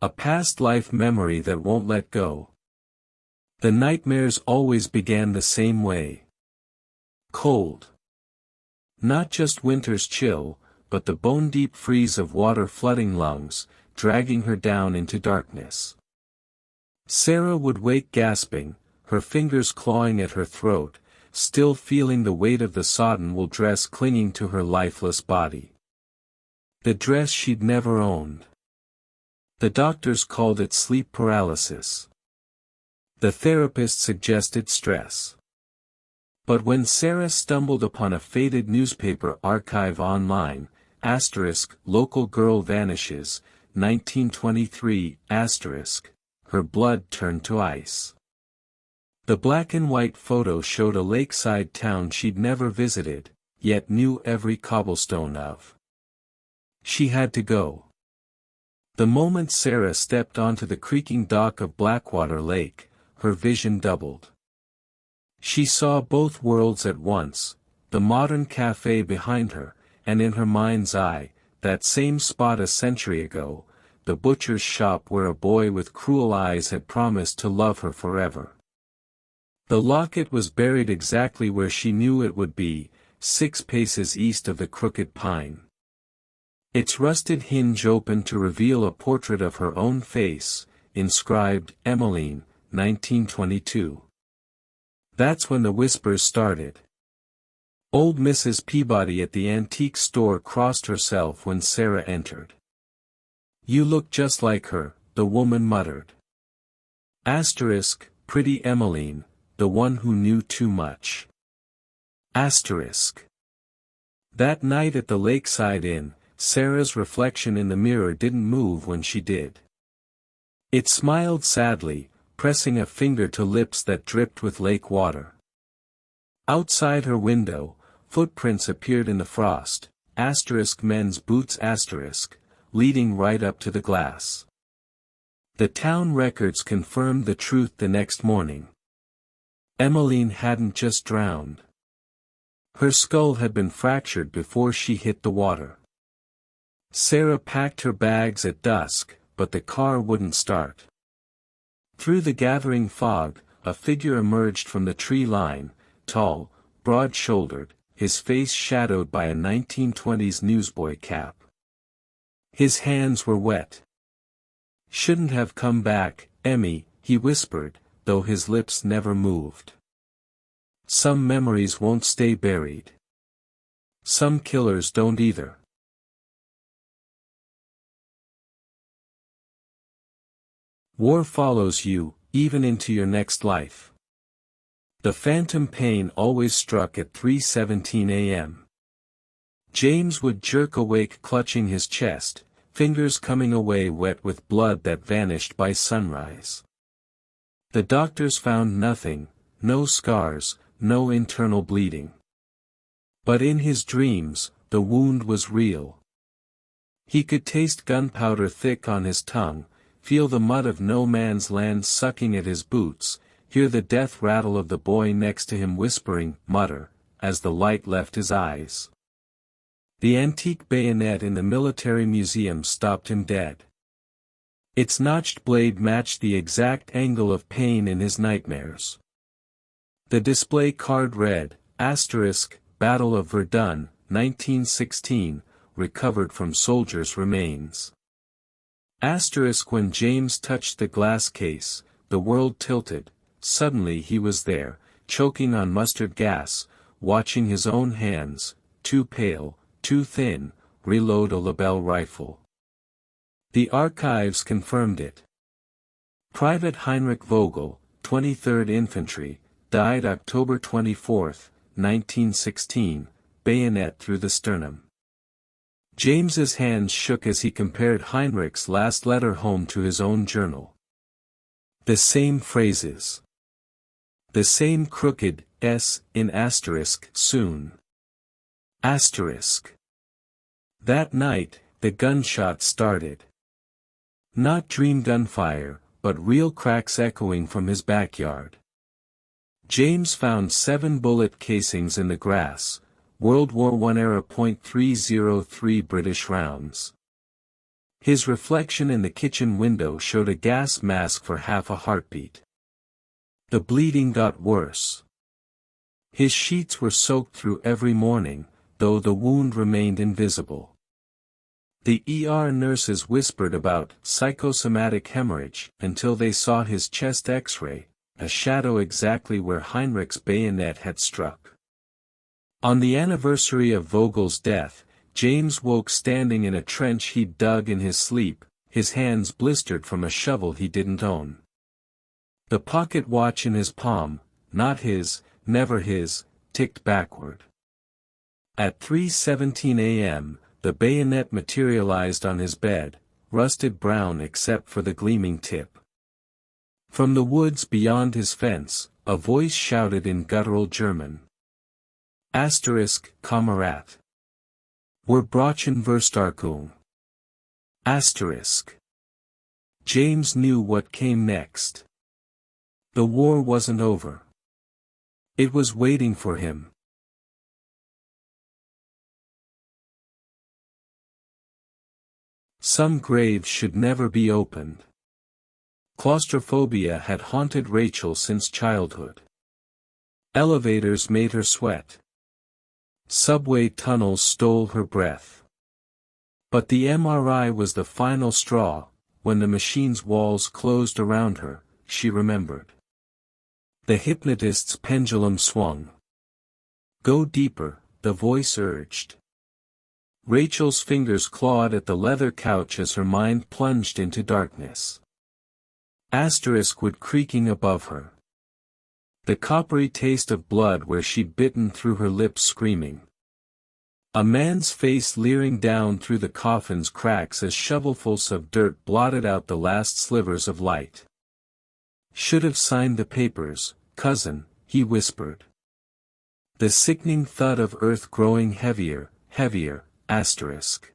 A past life memory that won't let go. The nightmares always began the same way. Cold. Not just winter's chill, but the bone-deep freeze of water flooding lungs, dragging her down into darkness. Sarah would wake gasping, her fingers clawing at her throat, still feeling the weight of the sodden wool dress clinging to her lifeless body. The dress she'd never owned. The doctors called it sleep paralysis. The therapist suggested stress. But when Sarah stumbled upon a faded newspaper archive online, local girl vanishes, 1923, her blood turned to ice. The black and white photo showed a lakeside town she'd never visited, yet knew every cobblestone of. She had to go. The moment Sarah stepped onto the creaking dock of Blackwater Lake, her vision doubled. She saw both worlds at once, the modern cafe behind her, and in her mind's eye, that same spot a century ago, the butcher's shop where a boy with cruel eyes had promised to love her forever. The locket was buried exactly where she knew it would be, 6 paces east of the crooked pine. Its rusted hinge opened to reveal a portrait of her own face, inscribed, Emmeline, 1922. That's when the whispers started. Old Mrs. Peabody at the antique store crossed herself when Sarah entered. "You look just like her," the woman muttered. Pretty Emmeline, the one who knew too much. That night at the Lakeside Inn, Sarah's reflection in the mirror didn't move when she did. It smiled sadly, pressing a finger to lips that dripped with lake water. Outside her window, footprints appeared in the frost, men's boots leading right up to the glass. The town records confirmed the truth the next morning. Emmeline hadn't just drowned. Her skull had been fractured before she hit the water. Sarah packed her bags at dusk, but the car wouldn't start. Through the gathering fog, a figure emerged from the tree line, tall, broad-shouldered, his face shadowed by a 1920s newsboy cap. His hands were wet. "Shouldn't have come back, Emmy," he whispered, though his lips never moved. Some memories won't stay buried. Some killers don't either. War follows you, even into your next life. The phantom pain always struck at 3:17 a.m. James would jerk awake clutching his chest, fingers coming away wet with blood that vanished by sunrise. The doctors found nothing, no scars, no internal bleeding. But in his dreams, the wound was real. He could taste gunpowder thick on his tongue, feel the mud of no man's land sucking at his boots, hear the death rattle of the boy next to him whispering, "Mutter," as the light left his eyes. The antique bayonet in the military museum stopped him dead. Its notched blade matched the exact angle of pain in his nightmares. The display card read, Battle of Verdun, 1916, recovered from soldiers' remains. When James touched the glass case, the world tilted. Suddenly he was there, choking on mustard gas, watching his own hands, too pale, too thin, reload a Lebel rifle. The archives confirmed it. Private Heinrich Vogel, 23rd Infantry, died October 24, 1916, bayonet through the sternum. James's hands shook as he compared Heinrich's last letter home to his own journal. The same phrases. The same crooked S in soon. That night, the gunshot started. Not dream gunfire, but real cracks echoing from his backyard. James found 7 bullet casings in the grass, World War I era .303 British rounds. His reflection in the kitchen window showed a gas mask for half a heartbeat. The bleeding got worse. His sheets were soaked through every morning, though the wound remained invisible. The ER nurses whispered about psychosomatic hemorrhage until they saw his chest X-ray, a shadow exactly where Heinrich's bayonet had struck. On the anniversary of Vogel's death, James woke standing in a trench he'd dug in his sleep, his hands blistered from a shovel he didn't own. The pocket watch in his palm, not his, never his, ticked backward. At 3:17 a.m., the bayonet materialized on his bed, rusted brown except for the gleaming tip. From the woods beyond his fence, a voice shouted in guttural German. Asterisk, Kamerad. Wir brauchen Verstärkung. Asterisk. James knew what came next. The war wasn't over. It was waiting for him. Some graves should never be opened. Claustrophobia had haunted Rachel since childhood. Elevators made her sweat. Subway tunnels stole her breath. But the MRI was the final straw. When the machine's walls closed around her, she remembered. The hypnotist's pendulum swung. Go deeper, the voice urged. Rachel's fingers clawed at the leather couch as her mind plunged into darkness. Asterisk wood creaking above her. The coppery taste of blood where she'd bitten through her lips screaming. A man's face leering down through the coffin's cracks as shovelfuls of dirt blotted out the last slivers of light. Should have signed the papers, cousin, he whispered. The sickening thud of earth growing heavier, heavier, asterisk.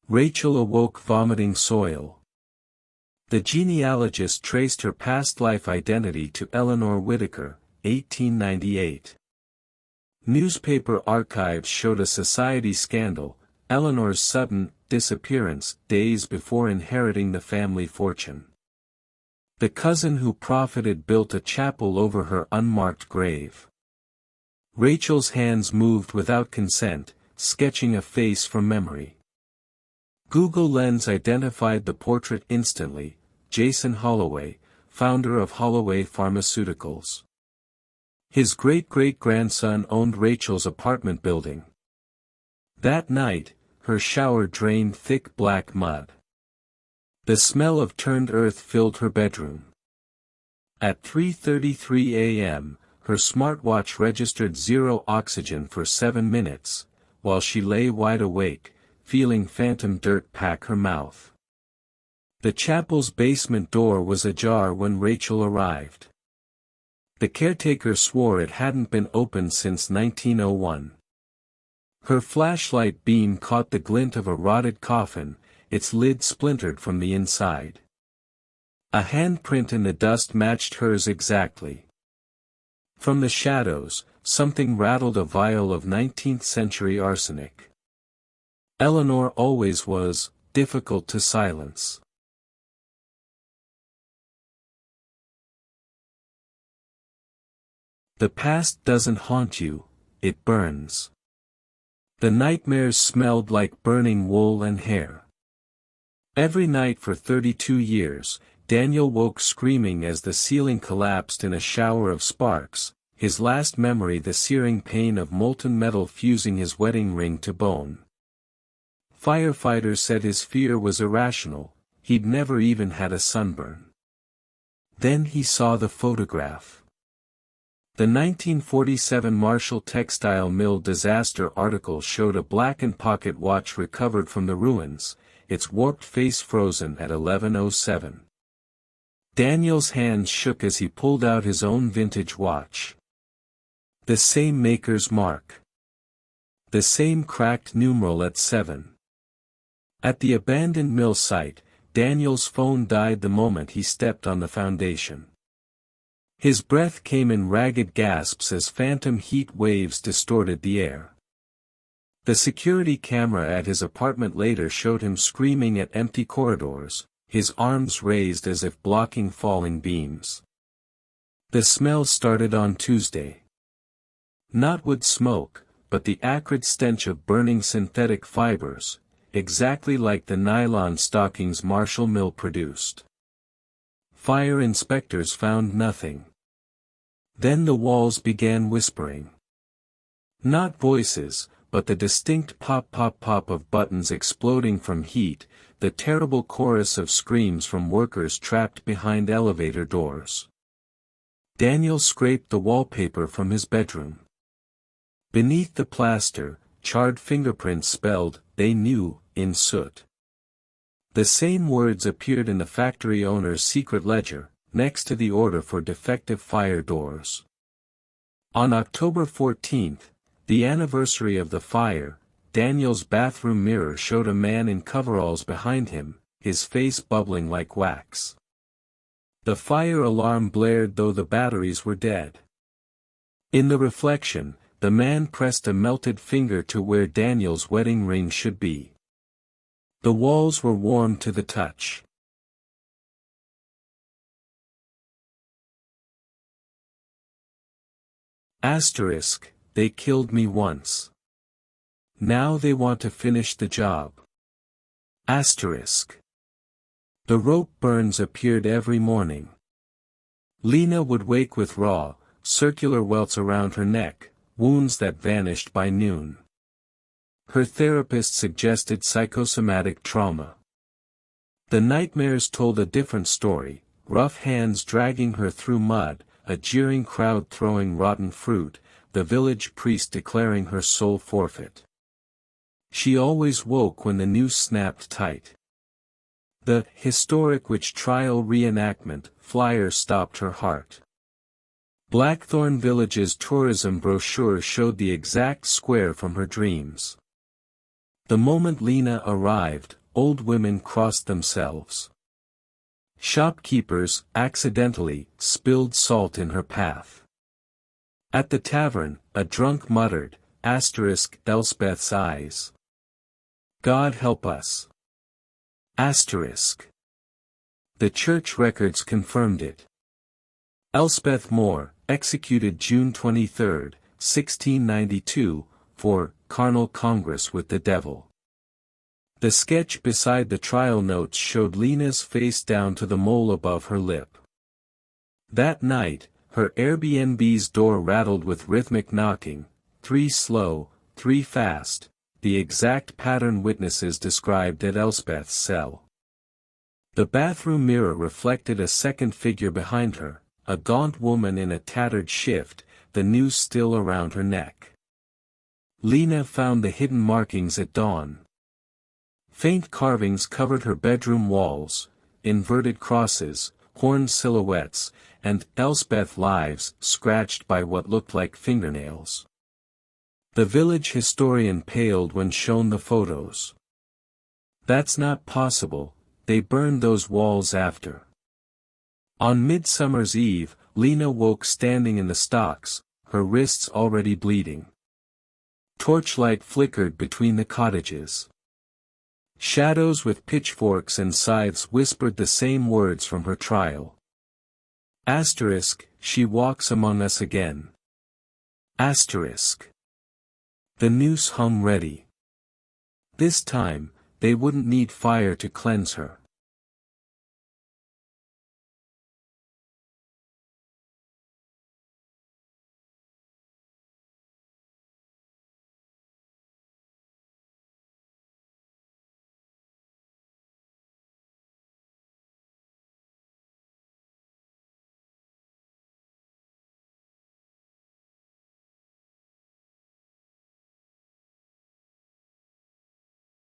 Rachel awoke vomiting soil. The genealogist traced her past life identity to Eleanor Whittaker, 1898. Newspaper archives showed a society scandal, Eleanor's sudden disappearance days before inheriting the family fortune. The cousin who profited built a chapel over her unmarked grave. Rachel's hands moved without consent, sketching a face from memory. Google Lens identified the portrait instantly, Jason Holloway, founder of Holloway Pharmaceuticals. His great-great-grandson owned Rachel's apartment building. That night, her shower drained thick black mud. The smell of turned earth filled her bedroom. At 3:33 a.m., her smartwatch registered 0 oxygen for 7 minutes, while she lay wide awake, feeling phantom dirt pack her mouth. The chapel's basement door was ajar when Rachel arrived. The caretaker swore it hadn't been opened since 1901. Her flashlight beam caught the glint of a rotted coffin, its lid splintered from the inside. A handprint in the dust matched hers exactly. From the shadows, something rattled a vial of 19th-century arsenic. Eleanor always was difficult to silence. The past doesn't haunt you, it burns. The nightmares smelled like burning wool and hair. Every night for 32 years, Daniel woke screaming as the ceiling collapsed in a shower of sparks, his last memory the searing pain of molten metal fusing his wedding ring to bone. Firefighters said his fear was irrational, he'd never even had a sunburn. Then he saw the photograph. The 1947 Marshall Textile Mill disaster article showed a blackened pocket watch recovered from the ruins, its warped face frozen at 11:07. Daniel's hands shook as he pulled out his own vintage watch. The same maker's mark. The same cracked numeral at 7. At the abandoned mill site, Daniel's phone died the moment he stepped on the foundation. His breath came in ragged gasps as phantom heat waves distorted the air. The security camera at his apartment later showed him screaming at empty corridors, his arms raised as if blocking falling beams. The smell started on Tuesday. Not wood smoke, but the acrid stench of burning synthetic fibers, exactly like the nylon stockings Marshall Mill produced. Fire inspectors found nothing. Then the walls began whispering. Not voices, but the distinct pop-pop-pop of buttons exploding from heat, the terrible chorus of screams from workers trapped behind elevator doors. Daniel scraped the wallpaper from his bedroom. Beneath the plaster, charred fingerprints spelled, "They knew," in soot. The same words appeared in the factory owner's secret ledger, next to the order for defective fire doors. On October 14, the anniversary of the fire, Daniel's bathroom mirror showed a man in coveralls behind him, his face bubbling like wax. The fire alarm blared though the batteries were dead. In the reflection, the man pressed a melted finger to where Daniel's wedding ring should be. The walls were warm to the touch. Asterisk, they killed me once. Now they want to finish the job. Asterisk. The rope burns appeared every morning. Lena would wake with raw, circular welts around her neck, wounds that vanished by noon. Her therapist suggested psychosomatic trauma. The nightmares told a different story, rough hands dragging her through mud, a jeering crowd throwing rotten fruit, the village priest declaring her soul forfeit. She always woke when the noose snapped tight. The historic witch trial reenactment flyer stopped her heart. Blackthorn Village's tourism brochure showed the exact square from her dreams. The moment Lena arrived, old women crossed themselves. Shopkeepers, accidentally, spilled salt in her path. At the tavern, a drunk muttered, asterisk Elspeth's eyes. God help us. Asterisk. The church records confirmed it. Elspeth Moore, executed June 23, 1692, for carnal congress with the devil. The sketch beside the trial notes showed Lena's face down to the mole above her lip. That night, her Airbnb's door rattled with rhythmic knocking, 3 slow, 3 fast, the exact pattern witnesses described at Elspeth's cell. The bathroom mirror reflected a second figure behind her, a gaunt woman in a tattered shift, the noose still around her neck. Lena found the hidden markings at dawn. Faint carvings covered her bedroom walls, inverted crosses, horned silhouettes, and Elspeth lives scratched by what looked like fingernails. The village historian paled when shown the photos. That's not possible, they burned those walls after. On Midsummer's Eve, Lena woke standing in the stocks, her wrists already bleeding. Torchlight flickered between the cottages. Shadows with pitchforks and scythes whispered the same words from her trial. Asterisk, she walks among us again. Asterisk. The noose hung ready. This time, they wouldn't need fire to cleanse her.